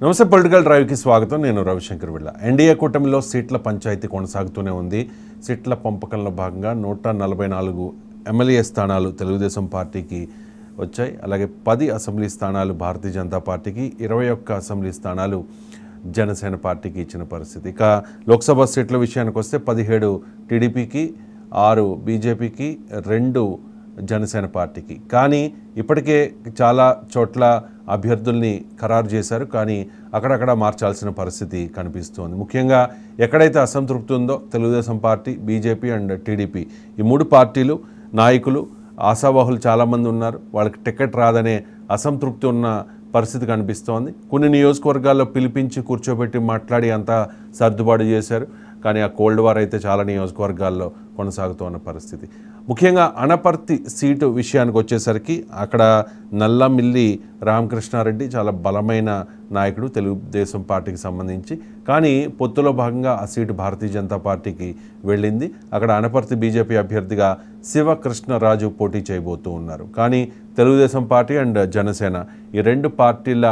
నమస్తే పొలిటికల్ డ్రైవ్కి స్వాగతం. నేను రవిశంకర్ విళ్ళ. ఎన్డీఏ కూటమిలో సీట్ల పంచాయతీ కొనసాగుతూనే ఉంది. సీట్ల పంపకంలో భాగంగా 144 ఎమ్మెల్యే స్థానాలు తెలుగుదేశం పార్టీకి వచ్చాయి. అలాగే 10 అసెంబ్లీ స్థానాలు భారతీయ జనతా పార్టీకి, 21 అసెంబ్లీ స్థానాలు జనసేన పార్టీకి ఇచ్చిన పరిస్థితి. ఇక లోక్సభ సీట్ల విషయానికి వస్తే 17 టీడీపీకి, 6 బీజేపీకి, 2 జనసేన పార్టీకి. కానీ ఇప్పటికే చాలా చోట్ల అభ్యర్థుల్ని ఖరారు చేశారు, కానీ అక్కడక్కడ మార్చాల్సిన పరిస్థితి కనిపిస్తోంది. ముఖ్యంగా ఎక్కడైతే అసంతృప్తి ఉందో Telugu Desam party, BJP and TDP, ఈ 3 పార్టీలు నాయకులు, ఆశావాహులు చాలామంది ఉన్నారు. వాళ్ళకి టికెట్ రాదనే అసంతృప్తి ఉన్న పరిస్థితి కనిపిస్తోంది. కొన్ని నియోజకవర్గాల్లో పిలిపించి కూర్చోబెట్టి మాట్లాడి అంతా సర్దుబాటు చేశారు, కానీ ఆ కోల్డ్ వార్ అయితే చాలా నియోజకవర్గాల్లో కొనసాగుతున్న పరిస్థితి. ముఖ్యంగా అనపర్తి సీటు విషయానికి వచ్చేసరికి అక్కడ నల్లమిల్లి రామకృష్ణారెడ్డి చాలా బలమైన నాయకుడు తెలుగుదేశం పార్టీకి సంబంధించి. కానీ పొత్తులో భాగంగా ఆ సీటు భారతీయ జనతా పార్టీకి వెళ్ళింది. అక్కడ అనపర్తి బీజేపీ అభ్యర్థిగా శివకృష్ణరాజు పోటీ చేయబోతూ ఉన్నారు. కానీ తెలుగుదేశం పార్టీ అండ్ జనసేన ఈ 2 పార్టీల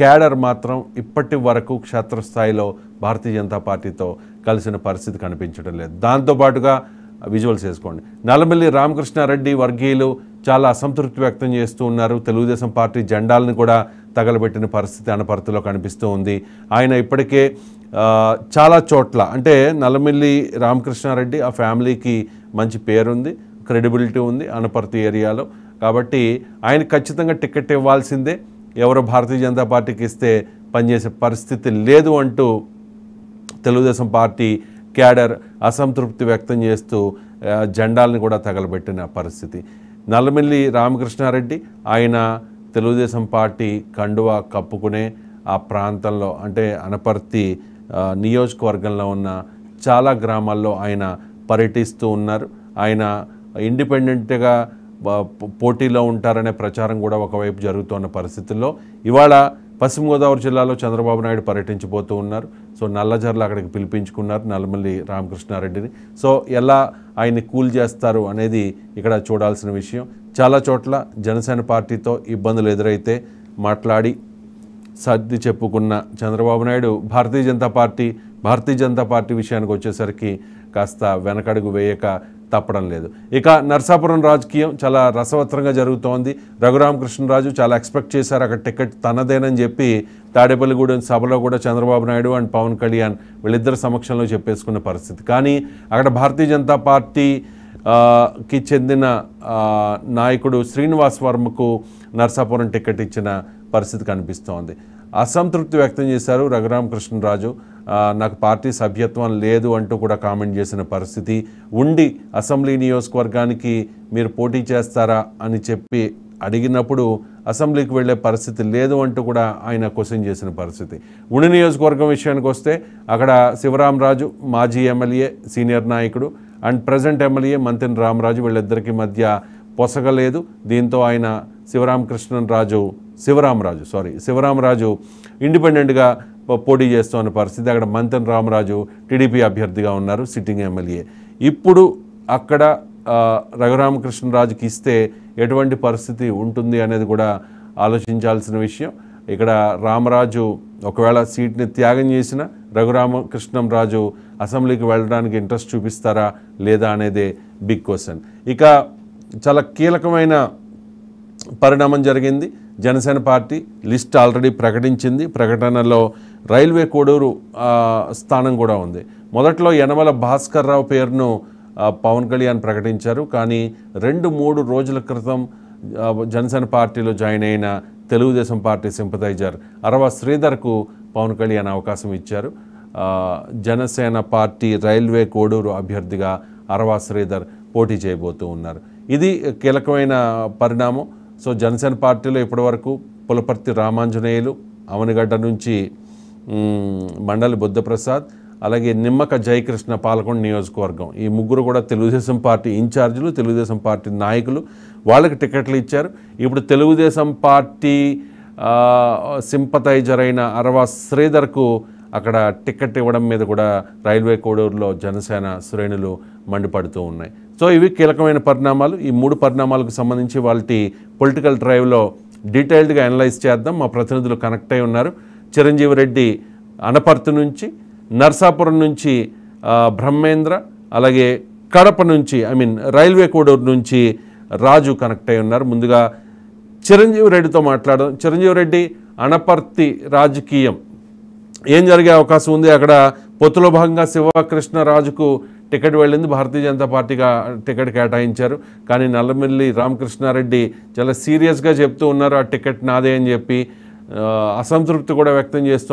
క్యాడర్ మాత్రం ఇప్పటి వరకు క్షేత్రస్థాయిలో భారతీయ జనతా పార్టీతో కలిసిన పరిస్థితి కనిపించడం లేదు. దాంతోపాటుగా విజువల్స్ వేసుకోండి, నల్లమిల్లి రామకృష్ణారెడ్డి వర్గీయులు చాలా అసంతృప్తి వ్యక్తం చేస్తూ ఉన్నారు. తెలుగుదేశం పార్టీ జెండాలను కూడా తగలబెట్టిన పరిస్థితి అనపర్తిలో కనిపిస్తూ ఉంది. ఆయన ఇప్పటికే చాలా చోట్ల, అంటే నల్లమిల్లి రామకృష్ణారెడ్డి ఆ ఫ్యామిలీకి మంచి పేరుంది, క్రెడిబిలిటీ ఉంది అనపర్తి ఏరియాలో. కాబట్టి ఆయన ఖచ్చితంగా టికెట్ ఇవ్వాల్సిందే, ఎవరో భారతీయ జనతా పార్టీకి ఇస్తే పనిచేసే పరిస్థితి లేదు అంటూ తెలుగుదేశం పార్టీ క్యాడర్ అసంతృప్తి వ్యక్తం చేస్తూ జెండాలను కూడా తగలబెట్టిన పరిస్థితి. నల్లమిల్లి రామకృష్ణారెడ్డి ఆయన తెలుగుదేశం పార్టీ కండువా కప్పుకునే ఆ ప్రాంతంలో, అంటే అనపర్తి నియోజకవర్గంలో ఉన్న చాలా గ్రామాల్లో ఆయన పర్యటిస్తూ ఉన్నారు. ఆయన ఇండిపెండెంట్గా పోటీలో ఉంటారనే ప్రచారం కూడా ఒకవైపు జరుగుతున్న పరిస్థితుల్లో ఇవాళ పశ్చిమ గోదావరి జిల్లాలో చంద్రబాబు నాయుడు పర్యటించబోతూ ఉన్నారు. సో నల్లజర్ల అక్కడికి పిలిపించుకున్నారు నల్లమిల్లి రామకృష్ణారెడ్డిని. సో ఎలా ఆయన్ని కూల్ చేస్తారు అనేది ఇక్కడ చూడాల్సిన విషయం. చాలా చోట్ల జనసేన పార్టీతో ఇబ్బందులు ఎదురైతే మాట్లాడి సర్ది చెప్పుకున్న చంద్రబాబు నాయుడు భారతీయ జనతా పార్టీ విషయానికి వచ్చేసరికి కాస్త వెనకడుగు వేయక తప్పడం లేదు. ఇక నర్సాపురం రాజకీయం చాలా రసవత్తరంగా జరుగుతోంది. రఘురామకృష్ణరాజు చాలా ఎక్స్పెక్ట్ చేశారు అక్కడ టికెట్ తనదేనని చెప్పి తాడేపల్లిగూడెం సభలో కూడా చంద్రబాబు నాయుడు అండ్ పవన్ కళ్యాణ్ వీళ్ళిద్దరి సమక్షంలో చెప్పేసుకున్న పరిస్థితి. కానీ అక్కడ భారతీయ జనతా పార్టీకి చెందిన నాయకుడు శ్రీనివాస్ వర్మకు నర్సాపురం టికెట్ ఇచ్చిన పరిస్థితి కనిపిస్తోంది. అసంతృప్తి వ్యక్తం చేశారు రఘురామకృష్ణరాజు. నాకు పార్టీ సభ్యత్వం లేదు అంటూ కూడా కామెంట్ చేసిన పరిస్థితి ఉండి, అసెంబ్లీ నియోజకవర్గానికి మీరు పోటీ చేస్తారా అని చెప్పి అడిగినప్పుడు అసెంబ్లీకి వెళ్ళే పరిస్థితి లేదు అంటూ కూడా ఆయన క్వశ్చన్ చేసిన పరిస్థితి. ఉండి నియోజకవర్గం విషయానికి వస్తే అక్కడ శివరామరాజు మాజీ ఎమ్మెల్యే, సీనియర్ నాయకుడు and present MLA Manthena Ramaraju, వీళ్ళిద్దరికి మధ్య పొసగలేదు. దీంతో ఆయన శివరామరాజు ఇండిపెండెంట్గా పోటీ చేస్తున్న పరిస్థితి. అక్కడ మంతెన రామరాజు టీడీపీ అభ్యర్థిగా ఉన్నారు, సిట్టింగ్ ఎమ్మెల్యే. ఇప్పుడు అక్కడ రఘురామకృష్ణరాజుకి ఇస్తే ఎటువంటి పరిస్థితి ఉంటుంది అనేది కూడా ఆలోచించాల్సిన విషయం. ఇక్కడ రామరాజు ఒకవేళ సీట్ని త్యాగం చేసిన రఘురామకృష్ణరాజు అసెంబ్లీకి వెళ్ళడానికి ఇంట్రెస్ట్ చూపిస్తారా లేదా అనేదే బిగ్ క్వశ్చన్. ఇక చాలా కీలకమైన పరిణామం జరిగింది. జనసేన పార్టీ లిస్ట్ ఆల్రెడీ ప్రకటించింది. ప్రకటనలో రైల్వే కోడూరు స్థానం కూడా ఉంది. మొదట్లో యనమల భాస్కర్ రావు పేరును పవన్ కళ్యాణ్ ప్రకటించారు. కానీ 2-3 రోజుల క్రితం జనసేన పార్టీలో జాయిన్ అయిన తెలుగుదేశం పార్టీ సింపథైజర్ అరవ శ్రీధర్కు పవన్ కళ్యాణ్ అవకాశం ఇచ్చారు. జనసేన పార్టీ రైల్వే కోడూరు అభ్యర్థిగా అరవ శ్రీధర్ పోటీ చేయబోతూ ఉన్నారు. ఇది కీలకమైన పరిణామం. సో జనసేన పార్టీలో ఇప్పటివరకు పులపర్తి రామాంజనేయులు, అవనిగడ్డ నుంచి మండలి బుద్ధప్రసాద్, అలాగే నిమ్మక జయకృష్ణ పాలకొండ నియోజకవర్గం, ఈ 3 కూడా తెలుగుదేశం పార్టీ ఇన్ఛార్జీలు, తెలుగుదేశం పార్టీ నాయకులు. వాళ్ళకి టికెట్లు ఇచ్చారు. ఇప్పుడు తెలుగుదేశం పార్టీ సింపథైజర్ అయిన అరవ శ్రీధర్కు అక్కడ టికెట్ ఇవ్వడం మీద కూడా రైల్వే కోడూరులో జనసేన శ్రేణులు మండిపడుతూ ఉన్నాయి. సో ఇవి కీలకమైన పరిణామాలు. ఈ 3 పరిణామాలకు సంబంధించి వాళ్ళ పొలిటికల్ డ్రైవ్లో డీటెయిల్డ్గా అనలైజ్ చేద్దాం. మా ప్రతినిధులు కనెక్ట్ అయి ఉన్నారు. చిరంజీవి రెడ్డి అనపర్తి నుంచి, నర్సాపురం నుంచి బ్రహ్మేంద్ర, అలాగే కడప నుంచి రైల్వే కోడూరు నుంచి రాజు కనెక్ట్ అయి ఉన్నారు. ముందుగా చిరంజీవి రెడ్డితో మాట్లాడడం. చిరంజీవి రెడ్డి, అనపర్తి రాజకీయం ఏం జరిగే అవకాశం ఉంది? అక్కడ పొత్తులో భాగంగా శివకృష్ణరాజుకు టికెట్ వెళ్ళింది, భారతీయ జనతా పార్టీగా టికెట్ కేటాయించారు. కానీ నల్లమిల్లి రామకృష్ణారెడ్డి చాలా సీరియస్గా చెప్తూ ఉన్నారు ఆ టికెట్ నాదే అని చెప్పి, అసంతృప్తి కూడా వ్యక్తం చేస్తూ